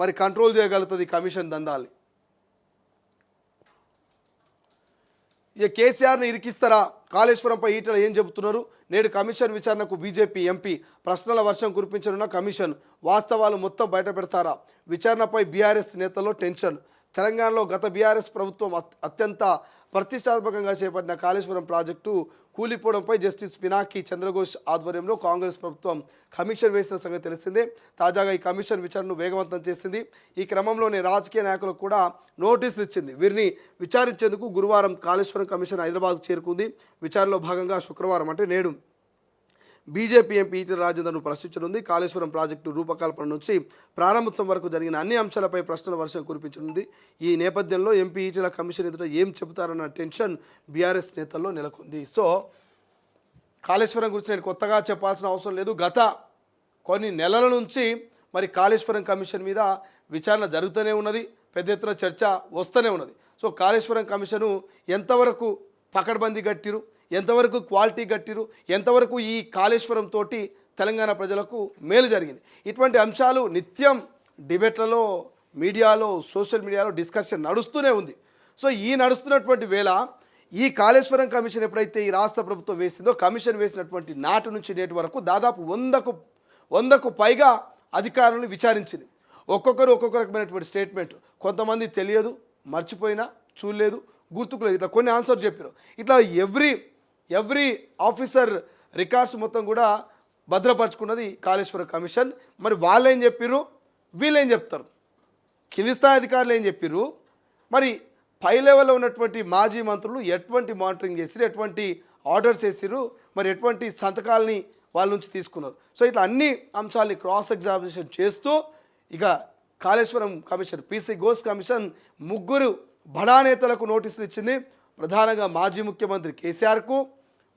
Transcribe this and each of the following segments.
మరి కంట్రోల్ చేయగలుగుతుంది కమిషన్ దందాల్ని. ఇక కేసీఆర్ని ఇరికిస్తారా? కాళేశ్వరంపై ఈటల ఏం చెబుతున్నారు? నేడు కమిషన్ విచారణకు బీజేపీ ఎంపీ ప్రశ్నల వర్షం కురిపించనున్న కమిషన్ వాస్తవాలు మొత్తం బయటపెడతారా? విచారణపై బీఆర్ఎస్ నేతల్లో టెన్షన్. తెలంగాణలో గత బీఆర్ఎస్ ప్రభుత్వం అత్యంత ప్రతిష్టాత్మకంగా చేపట్టిన కాళేశ్వరం ప్రాజెక్టు కూలిపోవడంపై జస్టిస్ పినాకి చంద్రఘోష్ ఆధ్వర్యంలో కాంగ్రెస్ ప్రభుత్వం కమిషన్ వేసిన సంగతి తెలిసిందే. తాజాగా ఈ కమిషన్ విచారణను వేగవంతం చేసింది. ఈ క్రమంలోనే రాజకీయ నాయకులకు కూడా నోటీసులు ఇచ్చింది. వీరిని విచారించేందుకు గురువారం కాళేశ్వరం కమిషన్ హైదరాబాద్కు చేరుకుంది. విచారణలో భాగంగా శుక్రవారం అంటే నేడు బీజేపీ ఎంపీ ఈటెల రాజేందర్ను ప్రశ్నించనుంది. కాళేశ్వరం ప్రాజెక్టు రూపకల్పన నుంచి ప్రారంభోత్సవం వరకు జరిగిన అన్ని అంశాలపై ప్రశ్నల వర్షం కురిపించనుంది. ఈ నేపథ్యంలో ఎంపీ ఈటెల కమిషన్ ఎదుట ఏం చెబుతారన్న టెన్షన్ బీఆర్ఎస్ నేతల్లో నెలకొంది. సో కాళేశ్వరం గురించి నేను కొత్తగా చెప్పాల్సిన అవసరం లేదు. గత కొన్ని నెలల నుంచి మరి కాళేశ్వరం కమిషన్ మీద విచారణ జరుగుతూనే ఉన్నది. పెద్ద ఎత్తున చర్చ వస్తూనే ఉన్నది. సో కాళేశ్వరం కమిషను ఎంతవరకు పకడ్బందీ గట్టిరు, ఎంతవరకు క్వాలిటీ గట్టిరు, ఎంతవరకు ఈ కాళేశ్వరం తోటి తెలంగాణ ప్రజలకు మేలు జరిగింది, ఇటువంటి అంశాలు నిత్యం డిబేట్లలో, మీడియాలో, సోషల్ మీడియాలో డిస్కషన్ నడుస్తూనే ఉంది. సో ఈ నడుస్తున్నటువంటి వేళ ఈ కాళేశ్వరం కమిషన్ ఎప్పుడైతే ఈ రాష్ట్ర ప్రభుత్వం వేసిందో, కమిషన్ వేసినటువంటి నాటి నుంచి నేటి వరకు దాదాపు 100కు పైగా అధికారులను విచారించింది. ఒక్కొక్కరు ఒక్కొక్క రకమైనటువంటి స్టేట్మెంట్. కొంతమంది తెలియదు, మర్చిపోయినా, చూడలేదు, గుర్తుకులేదు, ఇట్లా కొన్ని ఆన్సర్ చెప్పారు. ఇట్లా ఎవ్రీ ఆఫీసర్ రికార్డ్స్ మొత్తం కూడా భద్రపరుచుకున్నది కాళేశ్వరం కమిషన్. మరి వాళ్ళు ఏం చెప్పారు, వీళ్ళు ఏం చెప్తారు, కింది స్థాయి అధికారులు ఏం చెప్పారు, మరి పై లెవెల్లో ఉన్నటువంటి మాజీ మంత్రులు ఎటువంటి మానిటరింగ్ చేసిరు, ఎటువంటి ఆర్డర్స్ వేసిరు, మరి ఎటువంటి సంతకాలని వాళ్ళ నుంచి తీసుకున్నారు. సో ఇట్లా అన్ని అంశాలని క్రాస్ ఎగ్జామినేషన్ చేస్తూ ఇక Kaleshwaram commission, PC Ghosh commission 3 బడా నేతలకు నోటీసులు ఇచ్చింది. ప్రధానంగా మాజీ ముఖ్యమంత్రి కేసీఆర్కు,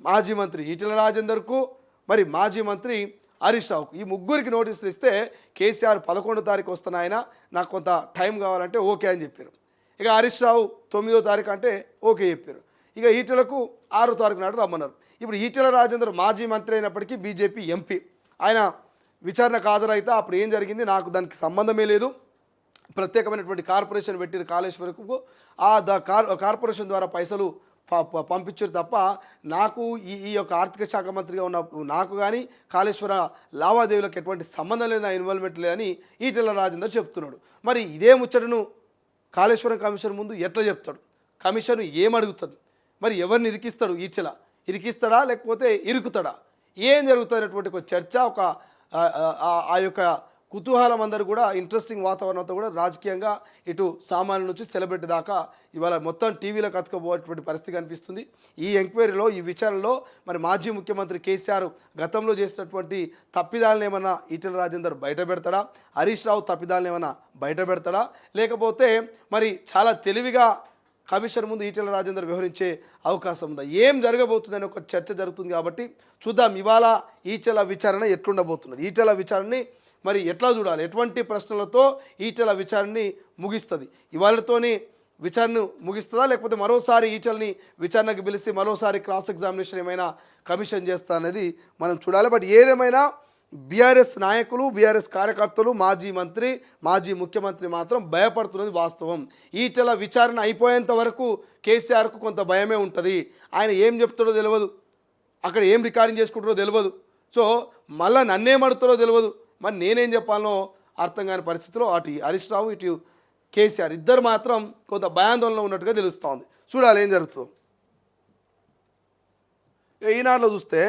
మాజీ మంత్రి ఈటెల రాజేందర్కు, మరి మాజీ మంత్రి హరీష్ రావుకు. ఈ 3కి నోటీసులు ఇస్తే కేసీఆర్ 11వ తారీఖు వస్తున్న ఆయన నాకు కొంత టైం కావాలంటే ఓకే అని చెప్పారు. ఇక హరీష్ రావు 9వ తారీఖు అంటే ఓకే చెప్పారు. ఇక ఈటెలకు 6వ తారీఖు నాడు రమ్మన్నారు. ఇప్పుడు ఈటెల రాజేందర్ మాజీ మంత్రి అయినప్పటికీ బీజేపీ ఎంపీ, ఆయన విచారణకు హాజరైతే అప్పుడు ఏం జరిగింది నాకు దానికి సంబంధమే లేదు, ప్రత్యేకమైనటువంటి కార్పొరేషన్ పెట్టిన కాళేశ్వరకు ఆ కార్పొరేషన్ ద్వారా పైసలు పంపించారు తప్ప నాకు ఈ యొక్క ఆర్థిక శాఖ మంత్రిగా ఉన్న నాకు కానీ కాళేశ్వర లావాదేవీలకు ఎటువంటి సంబంధం లేదు, నా ఇన్వాల్వ్మెంట్ లేదని ఈటెల రాజేందర్ చెప్తున్నాడు. మరి ఇదే ముచ్చటను కాళేశ్వరం కమిషన్ ముందు ఎట్లా చెప్తాడు? కమిషన్ ఏమడుగుతుంది? మరి ఎవరిని ఇరికిస్తాడు? ఈటెల ఇరికిస్తాడా లేకపోతే ఇరుకుతాడా? ఏం జరుగుతున్నటువంటి ఒక చర్చ, ఒక ఆ యొక్క కుతూహలం అందరూ కూడా ఇంట్రెస్టింగ్ వాతావరణంతో కూడా రాజకీయంగా ఇటు సామాన్యుల నుంచి సెలబ్రిటీ దాకా ఇవాళ మొత్తం టీవీలో కతుకపోయేటువంటి పరిస్థితి కనిపిస్తుంది. ఈ ఎంక్వైరీలో, ఈ విచారణలో మరి మాజీ ముఖ్యమంత్రి కేసీఆర్ గతంలో చేసినటువంటి తప్పిదాలను ఏమన్నా ఈటెల రాజేందర్ బయట పెడతాడా, హరీష్ రావు తప్పిదాలను ఏమన్నా బయట పెడతాడా, లేకపోతే మరి చాలా తెలివిగా కమిషన్ ముందు ఈటెల రాజేందర్ వ్యవహరించే అవకాశం ఉందా? ఏం జరగబోతుందని ఒక చర్చ జరుగుతుంది. కాబట్టి చూద్దాం ఇవాళ ఈటెల విచారణ ఎట్లుండబోతున్నది, ఈటెల విచారణని మరి ఎట్లా చూడాలి, ఎటువంటి ప్రశ్నలతో ఈటెల విచారణని ముగిస్తుంది, ఇవాళతోని విచారణను ముగిస్తుందా లేకపోతే మరోసారి ఈటెల్ని విచారణకు పిలిచి మరోసారి క్రాస్ ఎగ్జామినేషన్ ఏమైనా కమిషన్ చేస్తా అనేది మనం చూడాలి. బట్ ఏదేమైనా బీఆర్ఎస్ నాయకులు, బీఆర్ఎస్ కార్యకర్తలు, మాజీ మంత్రి, మాజీ ముఖ్యమంత్రి మాత్రం భయపడుతున్నది వాస్తవం. ఈటెల విచారణ అయిపోయేంత వరకు కేసీఆర్కు కొంత భయమే ఉంటుంది. ఆయన ఏం చెప్తాడో తెలియదు, అక్కడ ఏం రికార్డింగ్ చేసుకుంటారో తెలియదు. సో మళ్ళీ నన్నేమడుతారో తెలియదు, మరి నేనేం చెప్పాలనో అర్థం కాని పరిస్థితిలో అటు హరీష్ రావు, ఇటు కేసీఆర్ ఇద్దరు మాత్రం కొంత భయాందోళనలో ఉన్నట్టుగా తెలుస్తూ ఉంది. చూడాలి ఏం జరుగుతుందో. ఈనాడులో చూస్తే